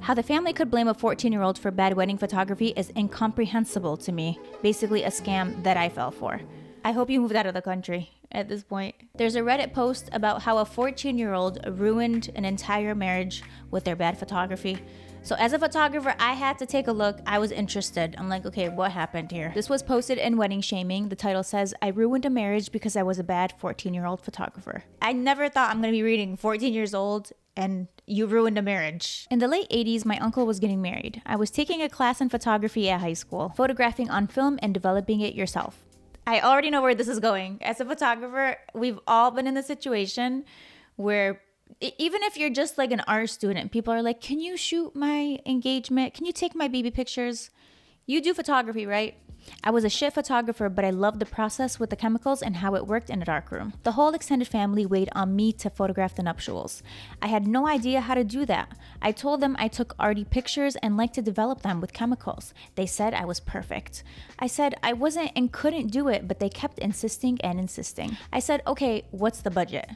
How the family could blame a 14-year-old for bad wedding photography is incomprehensible to me. Basically a scam that I fell for. I hope you moved out of the country at this point. There's a Reddit post about how a 14-year-old ruined an entire marriage with their bad photography. So as a photographer, I had to take a look. I was interested. I'm like, okay, what happened here? This was posted in Wedding Shaming. The title says, I ruined a marriage because I was a bad 14-year-old photographer. I never thought I'm going to be reading 14 years old and you ruined a marriage. In the late 80s, my uncle was getting married. I was taking a class in photography at high school, photographing on film and developing it yourself. I already know where this is going. As a photographer, we've all been in the situation where even if you're just like an art student, people are like, can you shoot my engagement? Can you take my baby pictures? You do photography, right? I was a shit photographer, but I loved the process with the chemicals and how it worked in a darkroom. The whole extended family weighed on me to photograph the nuptials. I had no idea how to do that. I told them I took arty pictures and liked to develop them with chemicals. They said I was perfect. I said I wasn't and couldn't do it, but they kept insisting and insisting. I said, okay, what's the budget?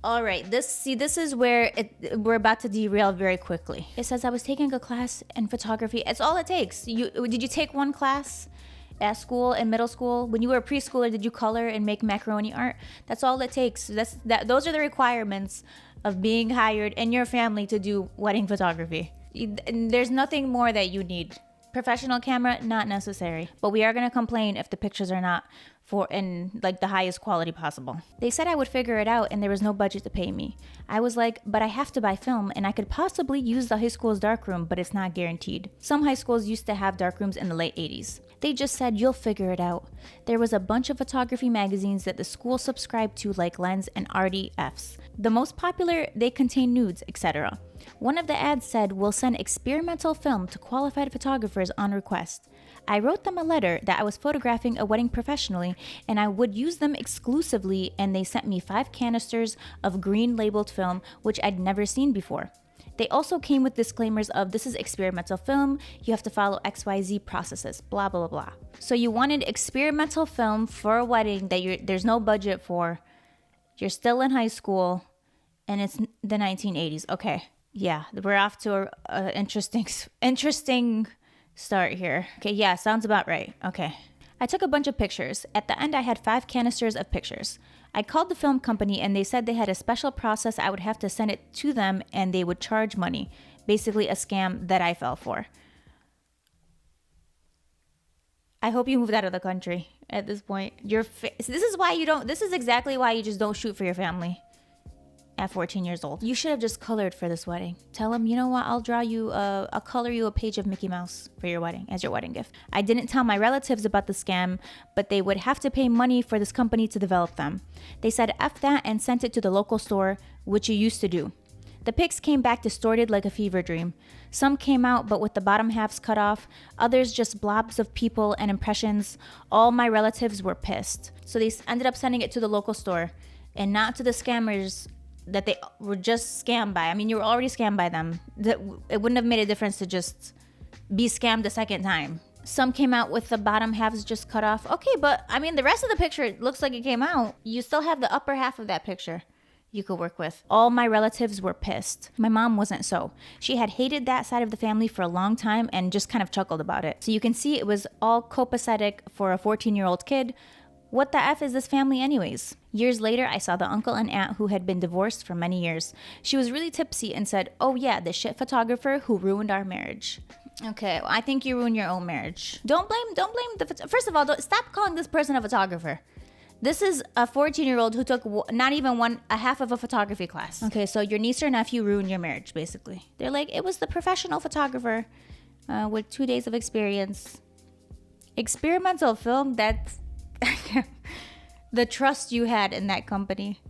All right, this is where we're about to derail very quickly. It says I was taking a class in photography. It's all it takes. Did you take one class at school, in middle school? When you were a preschooler, did you color and make macaroni art? That's all it takes. Those are the requirements of being hired in your family to do wedding photography. There's nothing more that you need. Professional camera, not necessary. But we are going to complain if the pictures are not in like the highest quality possible. They said I would figure it out and there was no budget to pay me. I was like, but I have to buy film and I could possibly use the high school's darkroom, but it's not guaranteed. Some high schools used to have darkrooms in the late 80s. They just said, you'll figure it out. There was a bunch of photography magazines that the school subscribed to, like Lens and RDFs. The most popular, they contain nudes, etc. One of the ads said, we'll send experimental film to qualified photographers on request. I wrote them a letter that I was photographing a wedding professionally and I would use them exclusively, and they sent me 5 canisters of green labeled film, which I'd never seen before. They also came with disclaimers of this is experimental film, you have to follow XYZ processes, blah, blah, blah. So you wanted experimental film for a wedding that there's no budget for, you're still in high school, and it's the 1980s. Okay, yeah, we're off to an interesting start here. Okay, yeah, sounds about right. Okay. I took a bunch of pictures. At the end, I had 5 canisters of pictures. I called the film company and they said they had a special process. I would have to send it to them and they would charge money. Basically a scam that I fell for. I hope you moved out of the country at this point. This is exactly why you just don't shoot for your family at 14 years old. You should have just colored for this wedding. Tell them, you know what, I'll color you a page of Mickey Mouse for your wedding, as your wedding gift. I didn't tell my relatives about the scam, but they would have to pay money for this company to develop them. They said F that and sent it to the local store, which you used to do. The pics came back distorted like a fever dream. Some came out but with the bottom halves cut off, others just blobs of people and impressions. All my relatives were pissed. So they ended up sending it to the local store and not to the scammers that they were just scammed by. I mean, you were already scammed by them. It wouldn't have made a difference to just be scammed a second time. Some came out with the bottom halves just cut off. Okay, but I mean, the rest of the picture looks like it came out. You still have the upper half of that picture you could work with. All my relatives were pissed. My mom wasn't so. She had hated that side of the family for a long time and just kind of chuckled about it. So you can see it was all copacetic for a 14-year-old kid. What the F is this family anyways? Years later, I saw the uncle and aunt who had been divorced for many years. She was really tipsy and said, oh yeah, the shit photographer who ruined our marriage. Okay, well, I think you ruined your own marriage. Don't blame first of all, stop calling this person a photographer. This is a 14-year-old who took not even a half of a photography class. Okay, so your niece or nephew ruined your marriage, basically. They're like, it was the professional photographer with 2 days of experience. Experimental film, that's the trust you had in that company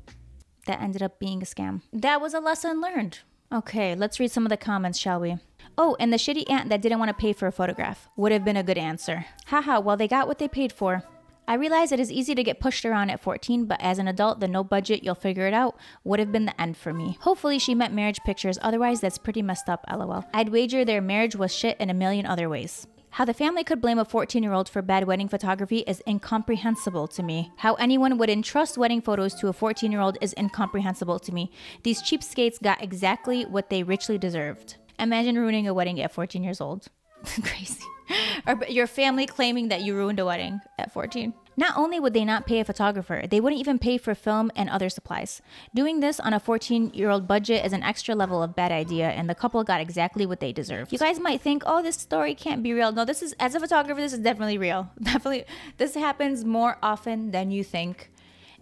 that ended up being a scam. That was a lesson learned. Okay, let's read some of the comments, shall we? Oh, and the shitty aunt that didn't want to pay for a photograph would have been a good answer. Haha, well, they got what they paid for. I realize it is easy to get pushed around at 14, but as an adult, the no budget, you'll figure it out would have been the end for me. Hopefully she meant marriage pictures, otherwise that's pretty messed up, lol. I'd wager their marriage was shit in a million other ways. How the family could blame a 14-year-old for bad wedding photography is incomprehensible to me. How anyone would entrust wedding photos to a 14-year-old is incomprehensible to me. These cheapskates got exactly what they richly deserved. Imagine ruining a wedding at 14 years old. Crazy. Or your family claiming that you ruined a wedding at 14. Not only would they not pay a photographer, they wouldn't even pay for film and other supplies. Doing this on a 14-year-old budget is an extra level of bad idea, and the couple got exactly what they deserved. You guys might think, oh, this story can't be real. No, this is, as a photographer, this is definitely real. Definitely, this happens more often than you think,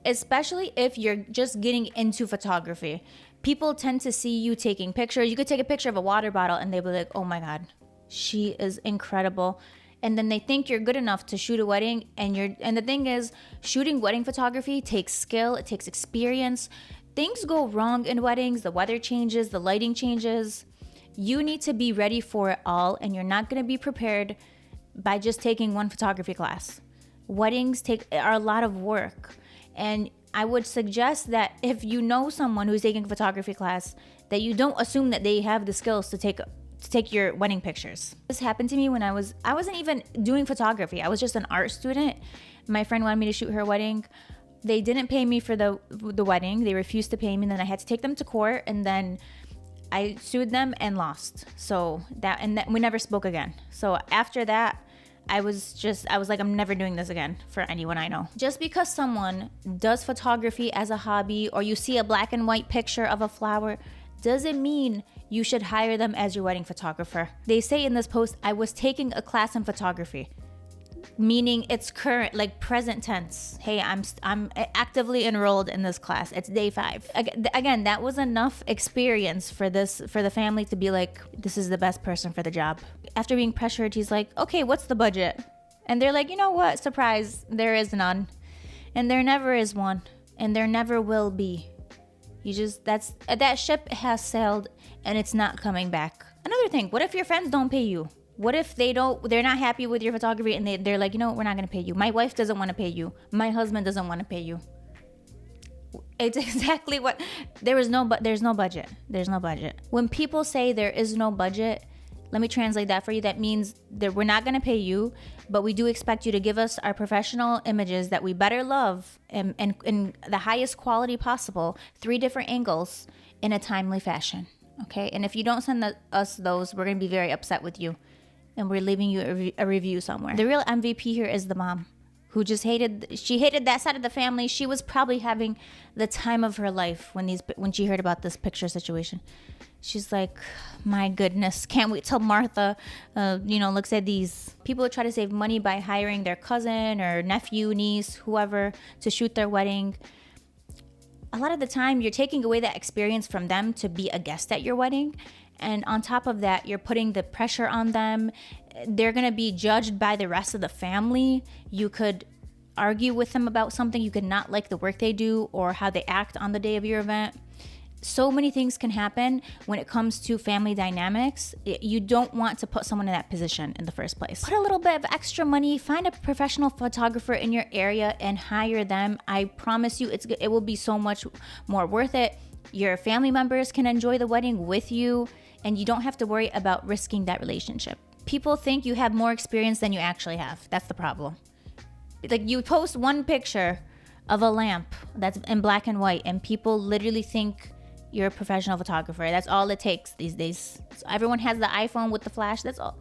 especially if you're just getting into photography. People tend to see you taking pictures. You could take a picture of a water bottle and they'll be like, oh my God, she is incredible. And then they think you're good enough to shoot a wedding, and the thing is, shooting wedding photography takes skill, it takes experience. Things go wrong in weddings, the weather changes, the lighting changes. You need to be ready for it all, and you're not going to be prepared by just taking one photography class. Weddings are a lot of work, and I would suggest that if you know someone who's taking a photography class, that you don't assume that they have the skills to take your wedding pictures. This happened to me when I wasn't even doing photography. I was just an art student. My friend wanted me to shoot her wedding. They didn't pay me for the wedding. They refused to pay me, and then I had to take them to court, and then I sued them and lost. So we never spoke again. So after that, I was like, I'm never doing this again for anyone I know. Just because someone does photography as a hobby, or you see a black and white picture of a flower, doesn't mean you should hire them as your wedding photographer. They say in this post, I was taking a class in photography, meaning it's current, like present tense. Hey, I'm actively enrolled in this class. It's day 5. Again, that was enough experience for the family to be like, this is the best person for the job. After being pressured, he's like, okay, what's the budget? And they're like, you know what? Surprise, there is none. And there never is one. And there never will be. That ship has sailed and it's not coming back. Another thing, what if your friends don't pay you? What if they're not happy with your photography and they're like, you know what, we're not going to pay you. My wife doesn't want to pay you. My husband doesn't want to pay you. It's exactly what, there's no budget. There's no budget. When people say there is no budget, let me translate that for you. That means that we're not going to pay you, but we do expect you to give us our professional images that we better love and in the highest quality possible, 3 different angles in a timely fashion. Okay. And if you don't send us those, we're going to be very upset with you, and we're leaving you a review somewhere. The real MVP here is the mom, who just hated that side of the family. She was probably having the time of her life when she heard about this picture situation. She's like, my goodness, can't wait till Martha, looks at these. People who try to save money by hiring their cousin or nephew, niece, whoever to shoot their wedding. A lot of the time, you're taking away that experience from them to be a guest at your wedding. And on top of that, you're putting the pressure on them. They're going to be judged by the rest of the family. You could argue with them about something. You could not like the work they do or how they act on the day of your event. So many things can happen when it comes to family dynamics. You don't want to put someone in that position in the first place. Put a little bit of extra money, find a professional photographer in your area and hire them. I promise you it will be so much more worth it. Your family members can enjoy the wedding with you, and you don't have to worry about risking that relationship. People think you have more experience than you actually have. That's the problem. Like, you post one picture of a lamp that's in black and white, and people literally think you're a professional photographer. That's all it takes these days. So everyone has the iPhone with the flash. That's all.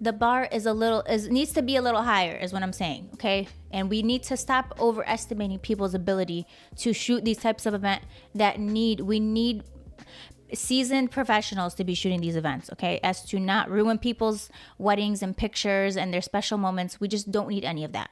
The bar needs to be a little higher, is what I'm saying. Okay, and we need to stop overestimating people's ability to shoot these types of events. We need seasoned professionals to be shooting these events. Okay, as to not ruin people's weddings and pictures and their special moments. We just don't need any of that.